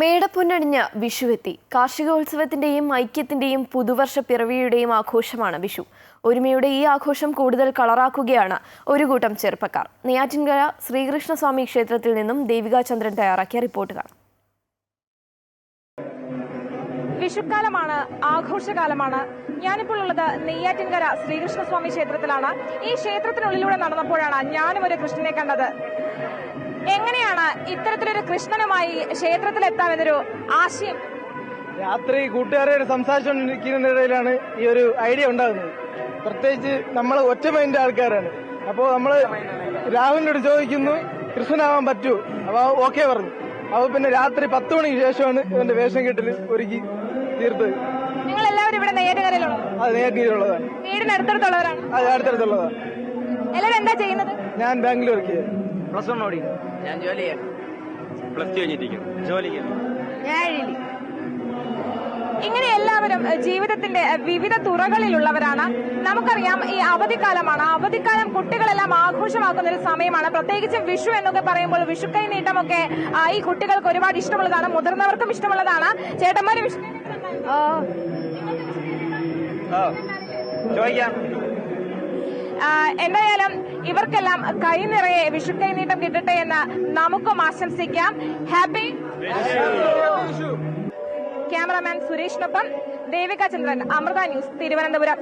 മേടപ്പൊന്നണിഞ്ഞ വിഷുവെത്തി. കാർഷികോത്സവത്തിന്റെയും ഐക്യത്തിന്റെയും പുതുവർഷ പിറവിയുടെയും ആഘോഷമാണ് വിഷു. ഒരുമയുടെ ഈ ആഘോഷം കൂടുതൽ കളറാക്കുകയാണ് ഒരു കൂട്ടം ചെറുപ്പക്കാർ. നെയ്യാറ്റിൻകര ശ്രീകൃഷ്ണസ്വാമി ക്ഷേത്രത്തിൽ നിന്നും ദേവിക ചന്ദ്രൻ തയ്യാറാക്കിയ റിപ്പോർട്ട് കാണാം. വിഷുക്കാലമാണ്, ആഘോഷകാലമാണ്. ഞാനിപ്പോൾ ഉള്ളത് നെയ്യാറ്റിൻകര ശ്രീകൃഷ്ണസ്വാമി ക്ഷേത്രത്തിലാണ്. ഈ ക്ഷേത്രത്തിനുള്ളിലൂടെ നടന്നപ്പോഴാണ് ഞാനും ഒരു കൃഷ്ണനെ കണ്ടത്. എങ്ങനെയാണ് ഇത്തരത്തിലൊരു കൃഷ്ണനുമായി ക്ഷേത്രത്തിലെത്താമെന്നൊരു ആശയം? രാത്രി കൂട്ടുകാരോട് സംസാരിച്ചുകൊണ്ടിരിക്കുന്നതിനിടയിലാണ് ഈ ഒരു ഐഡിയ ഉണ്ടാകുന്നത്. പ്രത്യേകിച്ച് നമ്മൾ ഒറ്റ മൈൻഡ് ആൾക്കാരാണ്. അപ്പോൾ നമ്മൾ രാഹുലിനോട് ചോദിക്കുന്നു കൃഷ്ണനാവാൻ പറ്റൂ, അപ്പോൾ ഓക്കെ പറഞ്ഞു. അപ്പോൾ പിന്നെ രാത്രി 10 മണിക്ക് ശേഷമാണ് ഇവന്റെ വേഷം കെട്ടിൽ ഒരുക്കി തീർത്തത്. നിങ്ങൾ എല്ലാവരും ഇവിടെ നെയ്യാറ്റിൻകരയിലുള്ളത്? അത് നെയ്യാറ്റിൻകരയുള്ളതാണ്. വീടിന് അടുത്തടുത്തുള്ളവരാണ്? അത് അടുത്തടുത്തുള്ളതാണ്. എല്ലാവരും എന്താ ചെയ്യുന്നത്? ഞാൻ ബാംഗ്ലൂർ വർക്ക് ചെയ്യാം. +1 ഓടിക്കും. ഞാൻ ജോലി ചെയ്യാം. +2 കഴിഞ്ഞിരിക്കും. ജോലിക്ക്. ഇങ്ങനെ എല്ലാവരും ജീവിതത്തിന്റെ വിവിധ തുറകളിലുള്ളവരാണ്. നമുക്കറിയാം, ഈ അവധിക്കാലമാണ്. അവധിക്കാലം കുട്ടികളെല്ലാം ആഘോഷമാക്കുന്ന ഒരു സമയമാണ്. പ്രത്യേകിച്ചും വിഷു എന്നൊക്കെ പറയുമ്പോൾ വിഷുക്കൈ നീട്ടമൊക്കെ ഈ കുട്ടികൾക്ക് ഒരുപാട് ഇഷ്ടമുള്ളതാണ്, മുതിർന്നവർക്കും ഇഷ്ടമുള്ളതാണ്. ചേട്ടന്മാരും ചോദിക്കാം. എന്തായാലും ഇവർക്കെല്ലാം കൈ നിറയെ വിഷുക്കൈ നീട്ടം കിട്ടട്ടെ എന്ന് നമുക്കും ആശംസിക്കാം. ഹാപ്പി ക്യാമറാമാൻ സുരേഷിനൊപ്പം ദേവിക ചന്ദ്രൻ, അമൃത ന്യൂസ്, തിരുവനന്തപുരം.